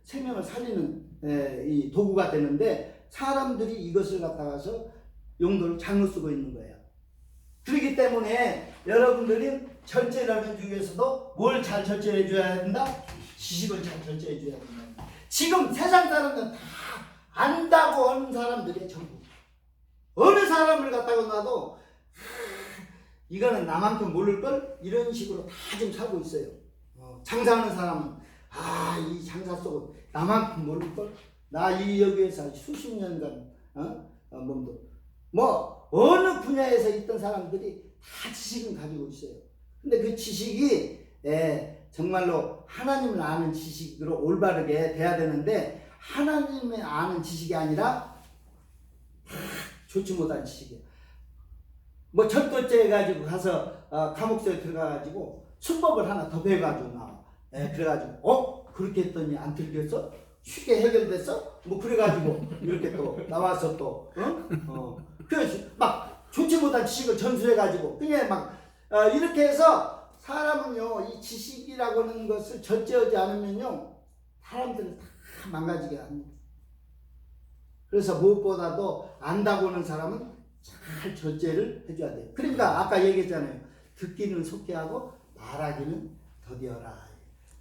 생명을 살리는 이 도구가 되는데 사람들이 이것을 갖다가서 용도를 잘못 쓰고 있는 거예요. 그렇기 때문에 여러분들이 절제라는 중에서도 뭘 잘 절제해 줘야 된다? 지식을 잘 절제해 줘야 된다. 지금 세상 사람들은 다 안다고 하는 사람들이 전부. 어느 사람을 갖다가 놔도 이거는 나만큼 모를걸? 이런 식으로 다 좀 살고 있어요. 장사하는 사람은 이 장사 속은 나만큼 모를걸? 나 이 여기에서 수십 년간 몸도 뭐 어느 분야에서 있던 사람들이 다 지식은 가지고 있어요. 근데 그 지식이 정말로 하나님을 아는 지식으로 올바르게 돼야 되는데 하나님을 아는 지식이 아니라 좋지 못한 지식이에요. 뭐 첫째 해가지고 가서 감옥소에 들어가가지고 수법을 하나 더 배워가지고 나와. 그래가지고 그렇게 했더니 안 들켰어? 쉽게 해결됐어? 뭐 그래가지고 이렇게 또 나와서 또 그래서 막 좋지 못한 지식을 전수해가지고 그냥 막 이렇게 해서 사람은요 이 지식이라고 하는 것을 절제하지 않으면요 사람들은 다 망가지게 합니다. 그래서 무엇보다도 안다고 하는 사람은 잘 절제를 해줘야 돼요. 그러니까 아까 얘기했잖아요. 듣기는 속히 하고 말하기는 더디어라.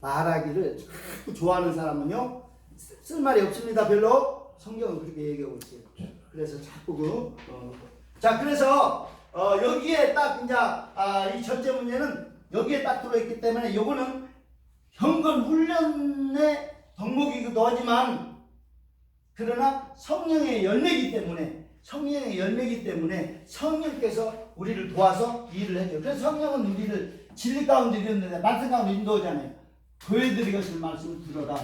말하기를 자꾸 좋아하는 사람은요 쓸 말이 없습니다. 별로. 성경은 그렇게 얘기하고 있어요. 그래서 자꾸 자 그래서 여기에 딱 이제 이 절제 문제는 여기에 딱 들어있기 때문에 요거는 경건 훈련의 덕목이기도 하지만 그러나 성령의 열매이기 때문에 성령께서 우리를 도와서 일을 해줘요. 그래서 성령은 우리를 진리 가운데 이르는데 말씀 가운데 인도하잖아요. 교회들이 하실 말씀을 들어라.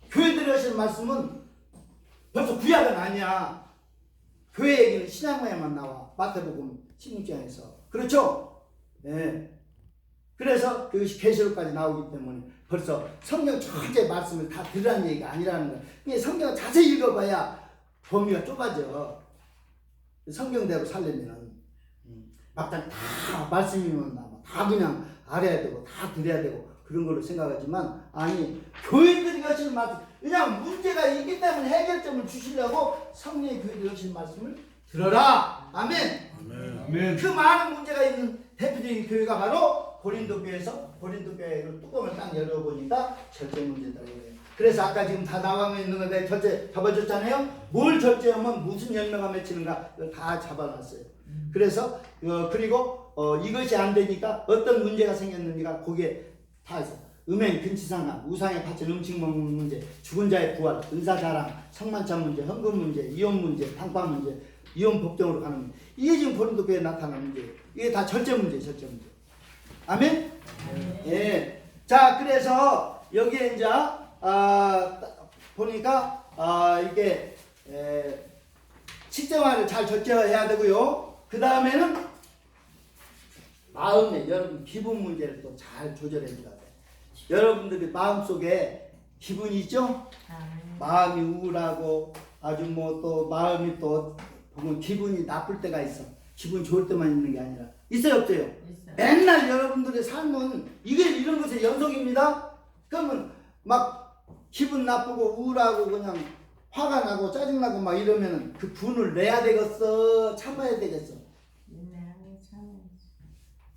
교회들이 하실 말씀은 벌써 구약은 아니야. 교회 얘기는 신약만에만 나와. 마태복음 16장에서. 그렇죠? 네. 그래서 그것이 계시록까지 나오기 때문에 벌써 성경 전체 말씀을 다 들으라는 얘기가 아니라는 거예요. 그러니까 성경을 자세히 읽어봐야 범위가 좁아져. 성경대로 살려면 막상 다 말씀이면 다 그냥 알아야 되고 다 들어야 되고 그런 걸로 생각하지만 아니 교인들이 하시는 말씀 그냥 문제가 있기 때문에 해결점을 주시려고 성령의 교인들이 하시는 말씀을 들어라. 아멘. 아멘. 그 많은 문제가 있는 대표적인 교회가 바로 고린도 교회를 뚜껑을 딱 열어보니까 절제 문제다고 해요. 그래서 아까 지금 다 나와 있는 건데 절제 잡아줬잖아요. 뭘 절제하면 무슨 열매가 맺히는가 다 잡아놨어요. 그래서 그리고 이것이 안 되니까 어떤 문제가 생겼는지가 거기에 다 있어. 음행, 근치상간, 우상에 바친 음식 먹는 문제, 죽은 자의 부활, 은사자랑, 성만찬 문제, 헌금 문제, 이혼 문제, 당파 문제, 이혼 법정으로 가는 문제. 이게 지금 고린도 교회에 나타나는 문제예요. 이게 다 절제 문제. 아멘? 예. 자, 그래서 여기에 이제 보니까 이게 식생활을 잘 절제해야 되고요. 그 다음에는 마음에 여러분 기분 문제를 또 잘 조절해 줘야 돼. 여러분들이 마음속에 기분이 있죠? 마음이 우울하고 아주 뭐 또 마음이 또 보면 기분이 나쁠 때가 있어. 기분 좋을 때만 있는 게 아니라 있어요 없어요? 있어요. 맨날 여러분들의 삶은 이게 이런 것의 연속입니다. 그러면 막 기분 나쁘고 우울하고 그냥 화가 나고 짜증나고 막 이러면은 그 분을 내야 되겠어? 참아야 되겠어?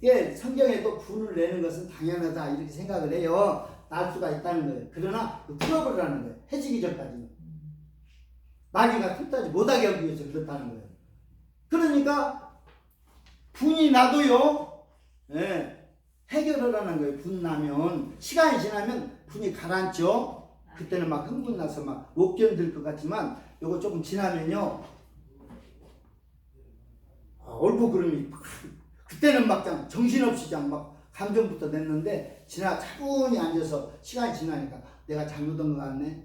예, 성경에도 분을 내는 것은 당연하다 이렇게 생각을 해요. 날 수가 있다는 거예요. 그러나 풀어버리라는 거예요. 해지기 전까지는. 마귀가 틈타지 못하게 하기 위해서 그렇다는 거예요. 그러니까 분이 나도요. 예, 해결하라는 거예요. 분 나면 시간이 지나면 분이 가라앉죠. 그때는 막 흥분 나서 막 못 견딜 것 같지만 요거 조금 지나면요. 옳고 그름이 그때는 막 정신없이 막 감정부터 냈는데 차분히 앉아서 시간이 지나니까 내가 잘못한 것 같네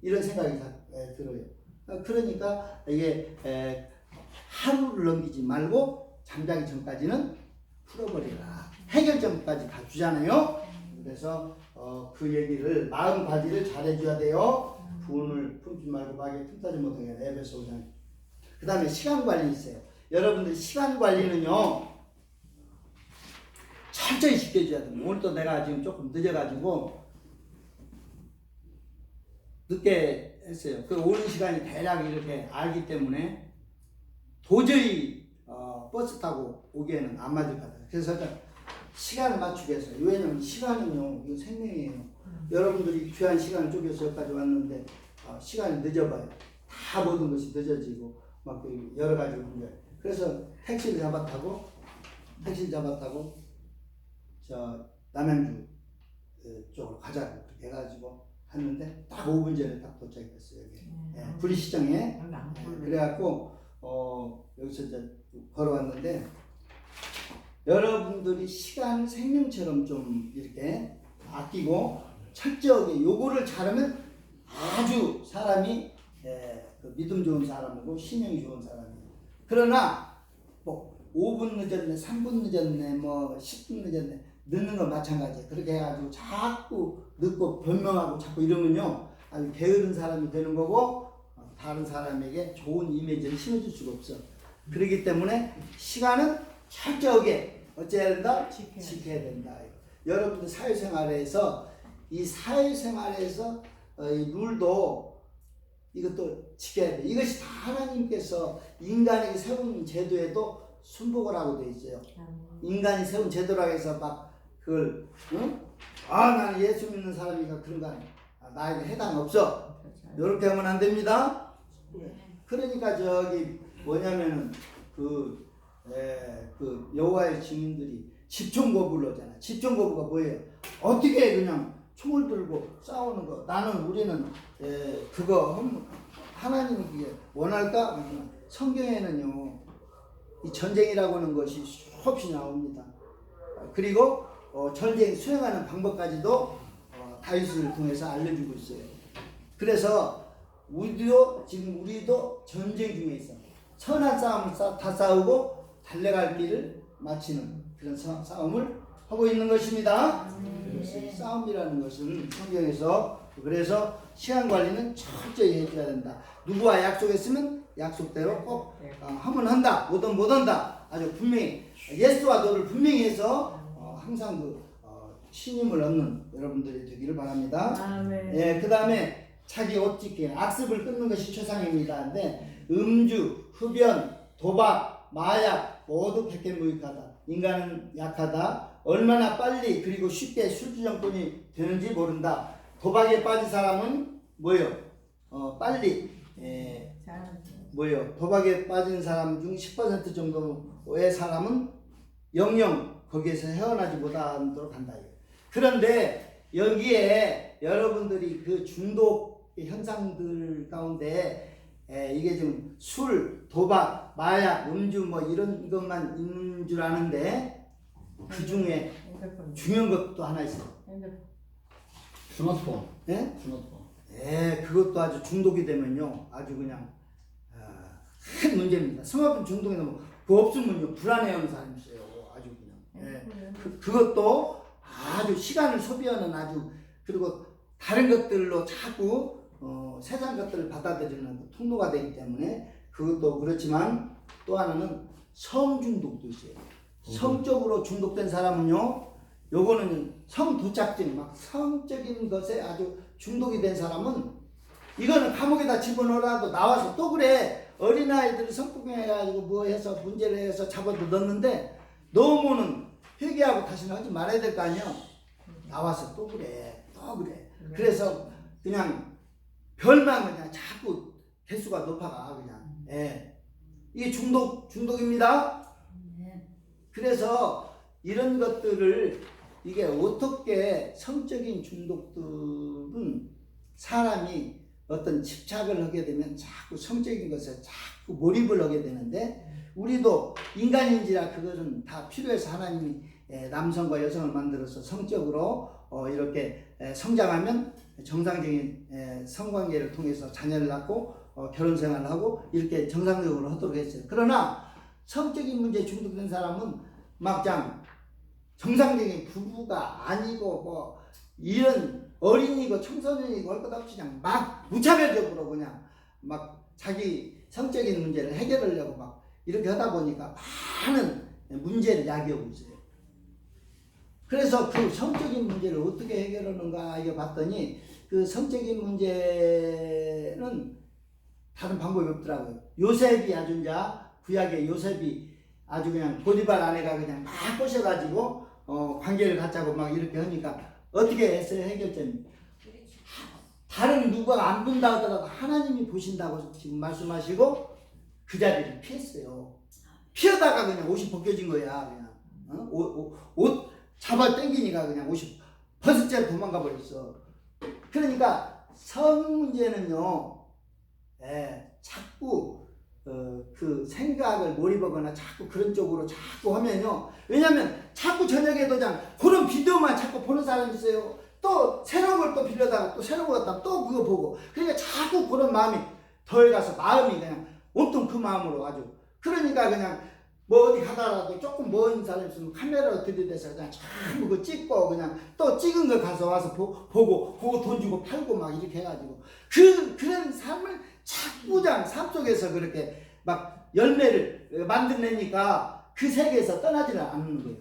이런 생각이 들어요. 그러니까 이게 하루를 넘기지 말고 잠자기 전까지는 풀어버리라. 해결점까지 다 주잖아요. 그래서 그 얘기를 마음 관리를 잘 해줘야 돼요. 분을 품지 말고 마귀에 틈타지 못하게 에베소 5장. 그 다음에 시간 관리 있어요. 여러분들 시간 관리는요 철저히 지켜줘야 돼요. 오늘 또 내가 지금 조금 늦어가지고 늦게 했어요. 그 오는 시간이 대략 이렇게 알기 때문에 도저히 버스 타고 오기에는 안 맞을 것 같아요. 그래서 시간을 맞추기 위해서, 왜냐면 시간은요, 이거 생명이에요. 여러분들이 귀한 시간을 쪼개서 여기까지 왔는데 시간이 늦어봐요. 다 모든 것이 늦어지고 막 여러 가지 문제. 그래서 택시를 잡았다고 저 남양주 쪽으로 가자고 그렇게 해가지고 했는데 딱 5분 전에 딱 도착했어요. 여기 구리시장에. 그래갖고 여기서 이제 걸어왔는데, 여러분들이 시간 생명처럼 좀 이렇게 아끼고 철저하게 요거를 잘하면 아주 사람이 그 믿음 좋은 사람이고 신용이 좋은 사람이에요. 그러나 뭐 5분 늦었네, 3분 늦었네, 뭐 10분 늦었네, 늦는 건 마찬가지예요. 그렇게 해가지고 자꾸 늦고 변명하고 자꾸 이러면요, 아주 게으른 사람이 되는 거고 다른 사람에게 좋은 이미지를 심어줄 수가 없어. 그렇기 때문에 시간은 철저하게 어째야 된다? 지켜야 된다. 여러분들 사회생활에서 이 사회생활에서 이 룰도 이것도 지켜야 돼. 이것이 다 하나님께서 인간에게 세운 제도에도 순복을 하고 돼 있어요. 인간이 세운 제도라고 해서 막 그걸 나는 예수 믿는 사람이니까 그런 거 아니야. 나에게 해당 없어. 이렇게 하면 안 됩니다. 그러니까 저기 뭐냐면은 그 여호와의 증인들이 집중거부를 하잖아. 집중거부가 뭐예요? 어떻게 그냥 총을 들고 싸우는 거. 우리는 그거 하나님이 그게 원할까? 성경에는요, 이 전쟁이라고 하는 것이 수없이 나옵니다. 그리고 전쟁 수행하는 방법까지도 다윗을 통해서 알려주고 있어요. 그래서 우리도 전쟁 중에 있어. 선한 싸움을 다 싸우고 달려갈 길을 마치는 그런 싸움을 하고 있는 것입니다. 싸움이라는 것은 성경에서, 그래서 시간 관리는 철저히 해줘야 된다. 누구와 약속했으면 약속대로 꼭 하면 한다. 못 한다. 아주 분명히 예수와 너를 분명히 해서 항상 신임을 얻는 여러분들이 되기를 바랍니다. 그 다음에 자기 옷 찢기, 악습을 끊는 것이 최상입니다. 근데 음주, 흡연, 도박, 마약 모두 백개무익하다. 인간은 약하다. 얼마나 빨리 그리고 쉽게 술주정꾼이 되는지 모른다. 도박에 빠진 사람은 뭐예요? 빨리 도박에 빠진 사람 중 10% 정도의 사람은 영영 거기에서 헤어나지 못하도록 한다. 그런데 여기에 여러분들이 그 중독 현상들 가운데 이게 좀 술, 도박, 마약, 음주 뭐 이런 것만 있는 줄 아는데 그 중에 중요한 것도 하나 있어요. 스마트폰. 스마트폰. 그것도 아주 중독이 되면요, 아주 그냥 큰 문제입니다. 스마트폰 중독이 되면 그거 없으면요 불안해하는 사람이 있어요. 아주 그냥. 그것도 아주 시간을 소비하는 아주, 그리고 다른 것들로 자꾸 세상 것들을 받아들이는 통로가 되기 때문에 그것도 그렇지만, 또 하나는 성 중독도 있어요. 성적으로 중독된 사람은요, 요거는 성도착증, 막 성적인 것에 아주 중독이 된 사람은 이거는 감옥에다 집어넣어라도 나와서 또 그래. 어린아이들을 성폭행해가지고 뭐 해서 문제를 해서 잡아도 넣었는데 너무는 회개하고 다시는 하지 말아야 될 거 아니야. 나와서 또 그래. 그래서 그냥 별만 그냥 자꾸 개수가 높아가 그냥. 이게 중독입니다. 그래서 이런 것들을, 이게 어떻게 성적인 중독들은 사람이 어떤 집착을 하게 되면 자꾸 성적인 것에 자꾸 몰입을 하게 되는데, 우리도 인간인지라 그것은 다 필요해서 하나님이 남성과 여성을 만들어서 성적으로 이렇게 성장하면 정상적인 성관계를 통해서 자녀를 낳고 결혼 생활을 하고 이렇게 정상적으로 하도록 했어요. 그러나 성적인 문제에 중독된 사람은 막장 정상적인 부부가 아니고 뭐 이런 어린이고 청소년이고 할 것 없이 그냥 막 무차별적으로 그냥 막 자기 성적인 문제를 해결하려고 막 이렇게 하다 보니까 많은 문제를 야기하고 있어요. 그래서 그 성적인 문제를 어떻게 해결하는가 이거 봤더니 그 성적인 문제는 다른 방법이 없더라고요. 요셉이 아주 이제 구약의 요셉이 아주 그냥 보디발 아내가 그냥 막 꼬셔가지고 관계를 갖자고 막 이렇게 하니까 어떻게 했어요? 해결점이 다른 누가 안 본다 하더라도 하나님이 보신다고 지금 말씀하시고 그 자리를 피했어요. 피하다가 그냥 옷이 벗겨진 거야. 그냥 옷 잡아 당기니까 그냥 옷이 벗을 도망가 버렸어. 그러니까 성 문제는요, 자꾸 그 생각을 몰입하거나 자꾸 그런 쪽으로 자꾸 하면요. 왜냐면 자꾸 저녁에 도장 그런 비디오만 자꾸 보는 사람이 있어요. 또 새로운 걸 또 빌려다가 또 새로운 거 갖다 또 그거 보고. 그러니까 자꾸 그런 마음이 덜 가서 마음이 그냥 온통 그 마음으로 아주. 그러니까 그냥 뭐 어디 가다라도 조금 먼 사람 있으면 카메라로 들이대서 그냥 전부 그 찍고 그냥 또 찍은 거 가서 와서 보고 돈 주고 팔고 막 이렇게 해가지고 그런 삶을 자꾸 삶 속에서 그렇게 막 열매를 만들어내니까 그 세계에서 떠나지를 않는 거예요.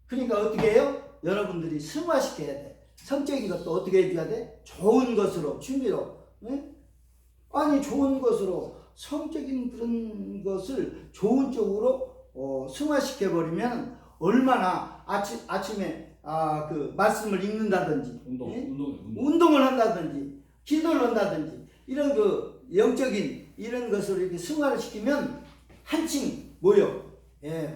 그러니까 어떻게 해요? 여러분들이 승화시켜야 돼. 성적인 것도 어떻게 해줘야 돼? 좋은 것으로, 취미로. 응? 아니 좋은 것으로 성적인 그런 것을 좋은 쪽으로 승화시켜 버리면 얼마나 아침에 그 말씀을 읽는다든지 운동을 한다든지 기도를 한다든지 이런 그 영적인 이런 것을 이렇게 승화를 시키면 한층 모여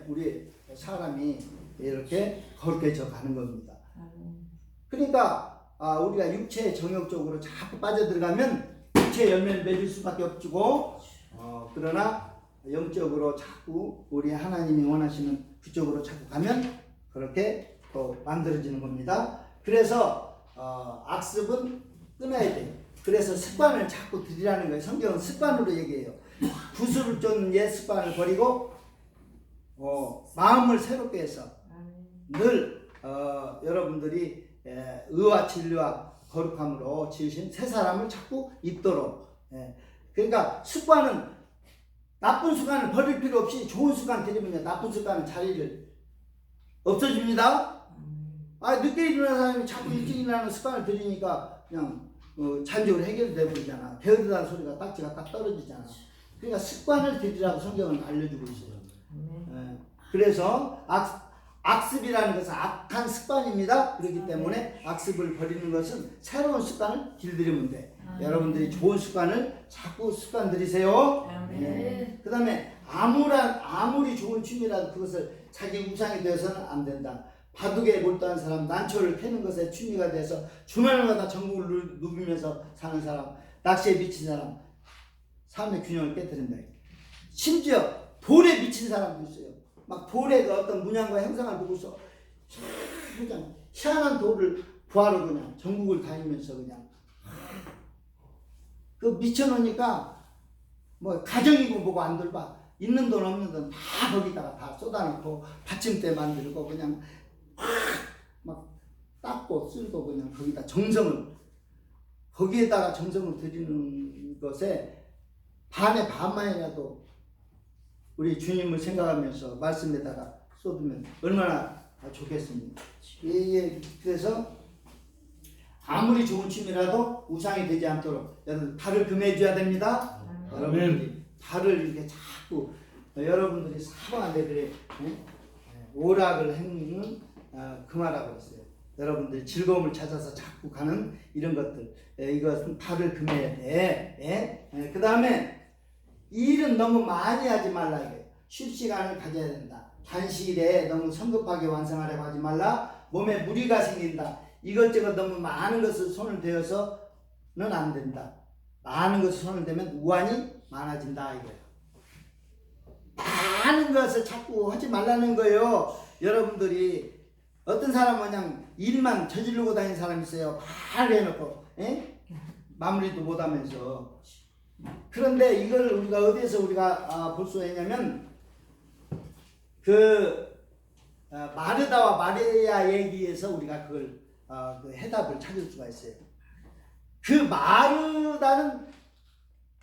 우리 사람이 이렇게 거룩해져 가는 겁니다. 그러니까 우리가 육체의 정욕 쪽으로 자꾸 빠져들어가면 육체의 열매를 맺을 수밖에 없고 그러나 영적으로 자꾸 우리 하나님이 원하시는 그쪽으로 자꾸 가면 그렇게 또 만들어지는 겁니다. 그래서 악습은 끊어야 돼요. 그래서 습관을 자꾸 들이라는 거예요. 성경은 습관으로 얘기해요. 구슬을 쫓는 옛 습관을 버리고 마음을 새롭게 해서 늘 여러분들이 의와 진리와 거룩함으로 지으신 새 사람을 자꾸 입도록. 그러니까 습관은 나쁜 습관을 버릴 필요 없이 좋은 습관 들이면 나쁜 습관은 자리를 없어집니다. 늦게 일어나는 사람이 자꾸 일찍 일어나는 습관을 들이니까 그냥 잔적으로 해결돼 버리잖아. 게으르다는 소리가 딱지가 딱 떨어지잖아. 그러니까 습관을 들이라고 성경은 알려주고 있어요. 그래서 악습이라는 것은 악한 습관입니다. 그렇기 때문에 악습을 버리는 것은 새로운 습관을 길들이면 돼. 여러분들이 좋은 습관을 자꾸 습관 들이세요. 그 다음에 아무리 좋은 취미라도 그것을 자기 우상이 되어서는 안 된다. 바둑에 몰두한 사람, 난초를 캐는 것에 취미가 돼서 주말마다 전국을 누비면서 사는 사람, 낚시에 미친 사람, 삶의 균형을 깨뜨린다. 심지어 돌에 미친 사람도 있어요. 막 돌에 그 어떤 문양과 형상을 보고서 그냥 희한한 돌을 구하러 그냥 전국을 다니면서 그냥 그 미쳐놓으니까 뭐 가정이고 뭐고 안 돌봐. 있는 돈 없는 돈 다 거기다가 다 쏟아놓고 받침대 만들고 그냥 막 닦고 쓸고 그냥 거기다 거기에다가 정성을 들이는 것에 반의 반만이라도 우리 주님을 생각하면서 말씀에다가 쏟으면 얼마나 좋겠습니까? 그래서 아무리 좋은 취미라도 우상이 되지 않도록 여러분 발을 금해줘야 됩니다. 여러분들이 발을 이렇게 자꾸 여러분들이 사방한데 그래 오락을 행는 금하라고 했어요. 여러분들이 즐거움을 찾아서 자꾸 가는 이런 것들 이것은 발을 금해야 돼. 그 다음에 일은 너무 많이 하지 말라 이거예요. 쉴 시간을 가져야 된다. 단시일에 너무 성급하게 완성하려고 하지 말라. 몸에 무리가 생긴다. 이것저것 너무 많은 것을 손을 대어서는 안 된다. 많은 것을 손을 대면 우환이 많아진다 이거예요. 많은 것을 자꾸 하지 말라는 거예요. 여러분들이 어떤 사람은 그냥 일만 저지르고 다니는 사람이 있어요. 바로 해놓고 마무리도 못하면서. 그런데 이걸 우리가 어디에서 우리가 볼 수 있냐면 마르다와 마리아 얘기에서 우리가 그걸 그 해답을 찾을 수가 있어요. 그 마르다는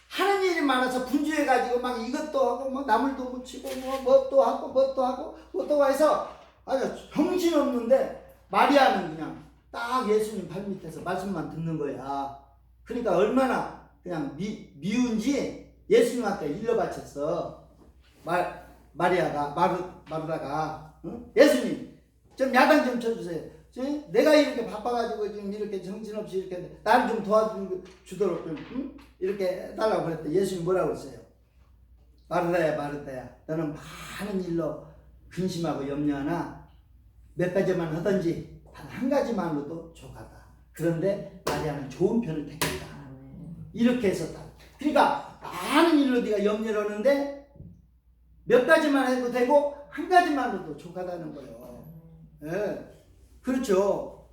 하는 일이 많아서 분주해가지고 막 이것도 하고 막 나물도 묻히고 뭣도 하고 뭣도 해서 아주 정신없는데 마리아는 그냥 딱 예수님 발밑에서 말씀만 듣는 거야. 그러니까 얼마나 그냥 미운지 예수님한테 일러 바쳤어. 마르다가 응? 예수님 좀 야단 좀 쳐주세요. 내가 이렇게 바빠가지고 지금 이렇게 정신없이 이렇게 나를 좀 도와주도록 좀 응? 이렇게 해달라고 그랬더니 예수님 뭐라고 했어요? 마르다야 너는 많은 일로 근심하고 염려하나 몇 가지만 하든지 단 한 가지만으로도 족하다. 그런데 마리아는 좋은 편을 택했다. 이렇게 했었다. 그러니까 많은 일로 네가 염려를 하는데 몇 가지만 해도 되고 한 가지만으로도 족하다는 거예요. 예. 그렇죠.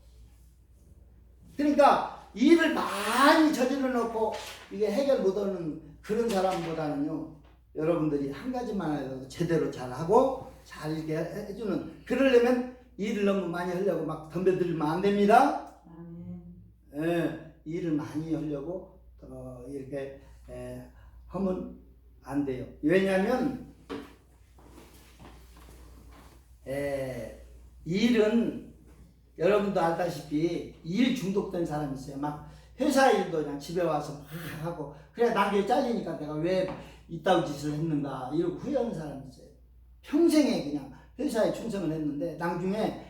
그러니까 일을 많이 저질러 놓고 이게 해결 못하는 그런 사람보다는요, 여러분들이 한 가지만 해도 제대로 잘하고 잘 이렇게 해주는, 그러려면 일을 너무 많이 하려고 막 덤벼들면 안 됩니다. 예, 일을 많이 하려고 이렇게 하면 안 돼요. 왜냐하면 일은 여러분도 알다시피 일 중독된 사람이 있어요. 막 회사 일도 그냥 집에 와서 막 하고, 그래 나중에 잘리니까 내가 왜 이따위 짓을 했는가 이러고 후회하는 사람이 있어요. 평생에 그냥 회사에 충성을 했는데 나중에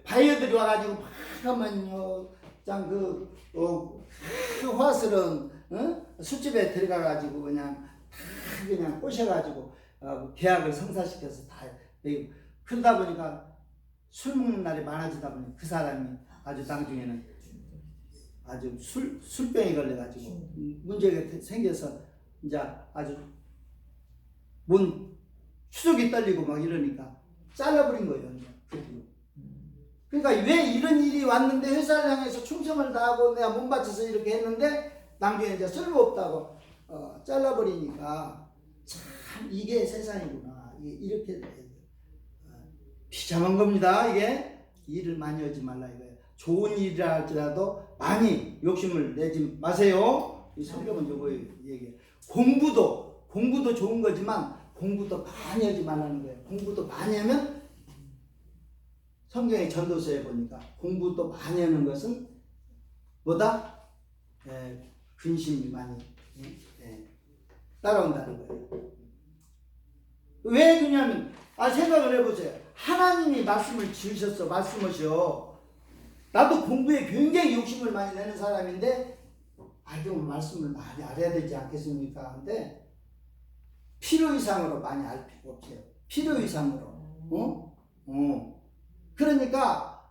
바이어들이 와가지고 막 하면요, 그 화스런 술집에 들어가가지고 그냥 다 그냥 꼬셔가지고 계약을 성사시켜서 다 내고, 그러다 보니까 술 먹는 날이 많아지다 보니 그 사람이 아주 나중에는 아주 술병이 걸려가지고 문제가 생겨서 이제 아주 추석이 떨리고 막 이러니까 잘라버린 거예요. 그러니까 왜 이런 일이 왔는데 회사를 향해서 충성을 다하고 내가 몸 바쳐서 이렇게 했는데 나중에 이제 쓸모없다고 잘라버리니까 참 이게 세상이구나. 이렇게 비참한 겁니다. 이게 일을 많이 하지 말라 이거예요. 좋은 일이라 할지라도 많이 욕심을 내지 마세요. 이 성경은 요거 얘기해요. 공부도 좋은 거지만 공부도 많이 하지 말라는 거예요. 공부도 많이 하면, 성경의 전도서에 보니까 공부도 많이 하는 것은 뭐다? 근심이 많이 따라온다는 거예요. 왜 그러냐면 생각을 해보세요. 하나님이 말씀을 지으셨어. 말씀하셔. 나도 공부에 굉장히 욕심을 많이 내는 사람인데 그럼 말씀을 많이 알아야 되지 않겠습니까? 근데 필요 이상으로 많이 알 필요 없어요. 필요 이상으로. 그러니까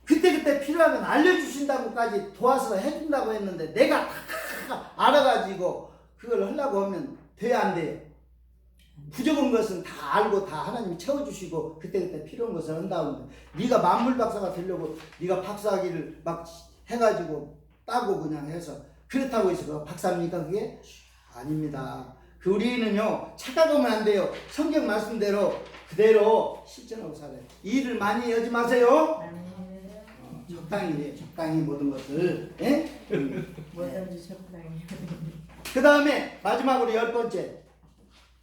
그때 필요하면 알려주신다고까지 도와서 해준다고 했는데 내가 다 알아가지고 그걸 하려고 하면 돼야 안 돼요. 부족한 것은 다 알고 다 하나님이 채워주시고 그때 필요한 것을 한다는데, 네가 만물 박사가 되려고 네가 박사학위를 막 해가지고 따고 그냥 해서 그렇다고 해서 박사입니까? 그게 아닙니다. 우리는요 착각하면 안 돼요. 성경 말씀대로 그대로 실천하고 살아요. 일을 많이 하지 마세요. 적당히 모든 것을. 뭐든지 적당히. 그 다음에 마지막으로 10번째,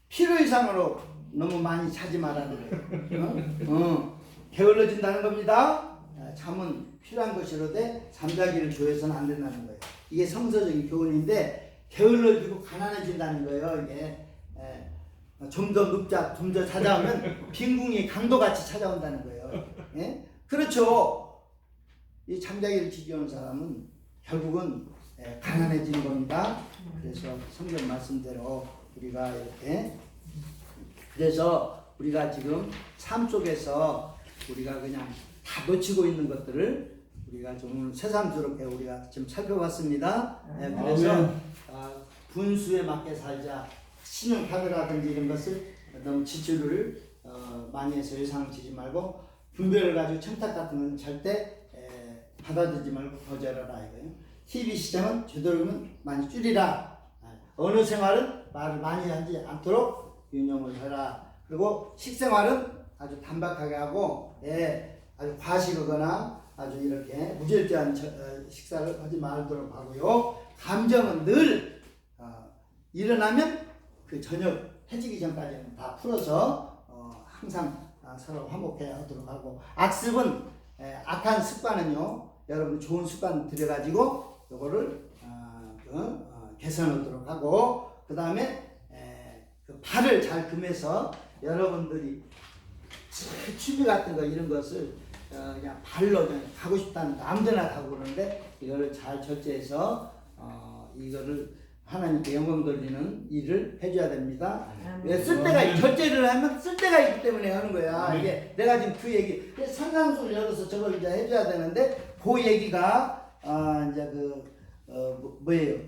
필요 이상으로 너무 많이 자지 말라는 거예요. 게을러진다는 겁니다. 잠은 필요한 것이로되 잠자기를 조여서는 안 된다는 거예요. 이게 성서적인 교훈인데 게을러지고 가난해진다는 거예요. 이게 좀 더 눕자, 좀 더 찾아오면 빈궁이 강도같이 찾아온다는 거예요. 그렇죠. 이 잠자기를 지켜오는 사람은 결국은 가난해지는 겁니다. 그래서 성경 말씀대로 우리가 이렇게, 그래서 우리가 지금 삶 속에서 우리가 그냥 다 놓치고 있는 것들을 우리가 좀 새삼스럽게 우리가 지금 살펴봤습니다. 그래서 분수에 맞게 살자. 신용카드라든지 이런 것을 너무 지출을 많이 해서 예상을 지지 말고, 분별을 가지고 청탁 같은 건 절대 받아들이지 말고 거절하라 이거예요. TV 시장은 되도록이면 많이 줄이라. 어느 생활은 말을 많이 하지 않도록 유념을 해라. 그리고 식생활은 아주 단박하게 하고, 아주 과식하거나 아주 이렇게 무절제한 식사를 하지 말도록 하고요. 감정은 늘 일어나면 그 저녁 해지기 전까지는 다 풀어서 항상 서로 화목해 하도록 하고, 악습은 악한 습관은요, 여러분 좋은 습관 들여가지고 요거를 개선하도록 하고, 그 다음에 그 발을 잘 금해서 여러분들이 취미 같은 거 이런 것을 그냥 발로 그냥 가고 싶다는 아무데나 가고 그러는데 이거를 잘 절제해서 이거를 하나님께 영광 돌리는 일을 해줘야 됩니다. 왜 쓸데가 절제를 하면 쓸데가 있기 때문에 하는 거야. 이게 내가 지금 그 얘기 상상수를 열어서 저걸 이제 해줘야 되는데 그 얘기가 이제 뭐예요?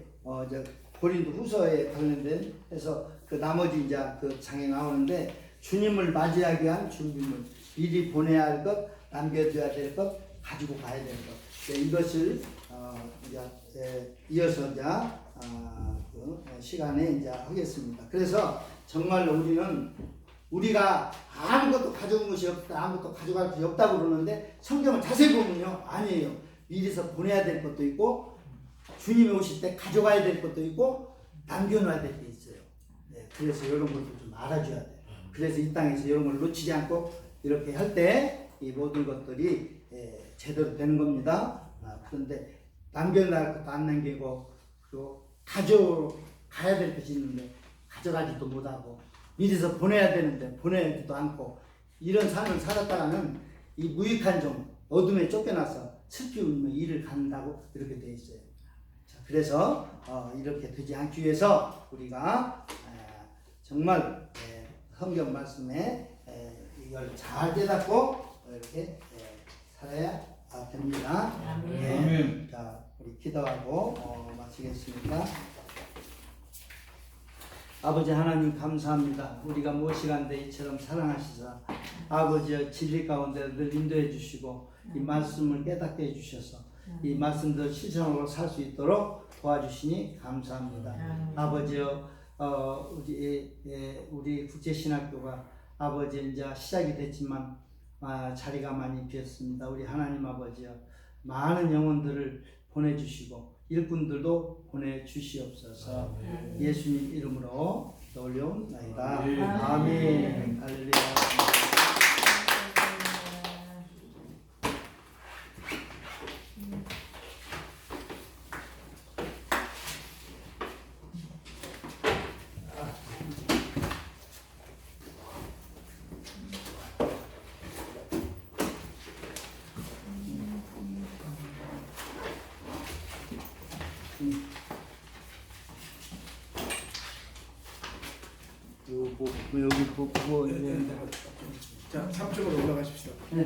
이제 고린도 후서에 관련된 해서 그 나머지 이제 그 장에 나오는데 주님을 맞이하기 위한 준비물, 미리 보내야 할 것, 남겨둬야 될 것, 가지고 가야 될 것. 이것을 이제 이어서 이제 그 시간에 이제 하겠습니다. 그래서 정말로 우리가 아무것도 가져온 것이 없다, 아무것도 가져갈 것이 없다고 그러는데 성경을 자세히 보면요, 아니에요. 미리서 보내야 될 것도 있고 주님이 오실 때 가져가야 될 것도 있고 남겨놔야 될 게 있어요. 네, 그래서 이런 것도 좀 알아줘야 돼요. 그래서 이 땅에서 이런 걸 놓치지 않고 이렇게 할 때 이 모든 것들이 제대로 되는 겁니다. 그런데 남겨놔야 할 것도 안 남기고 그리고 가져가야 될 것이 있는데 가져가지도 못하고 미리서 보내야 되는데 보내지도 않고 이런 삶을 살았다가는 이 무익한 종 어둠에 쫓겨나서 슬피 울며 일을 갖는다고 이렇게 되어 있어요. 자, 그래서 이렇게 되지 않기 위해서 우리가 정말 성경 말씀에 이걸 잘 깨닫고 이렇게 살아야 됩니다. 아멘. 자, 우리 기도하고 마치겠습니다. 아버지 하나님 감사합니다. 우리가 무엇이간데 이처럼 사랑하시사 아버지의 진리 가운데 늘 인도해 주시고 이 말씀을 깨닫게 해주셔서 이 말씀들 실천으로 살 수 있도록 도와주시니 감사합니다. 아버지여 우리 국제신학교가 아버지 이제 시작이 됐지만 자리가 많이 비었습니다. 우리 하나님 아버지여 많은 영혼들을 보내주시고 일꾼들도 보내주시옵소서. 예수님 이름으로 올려옵나이다. 아멘. 할렐루야. 여기 보고 자, 3층으로 올라가십시다. 네.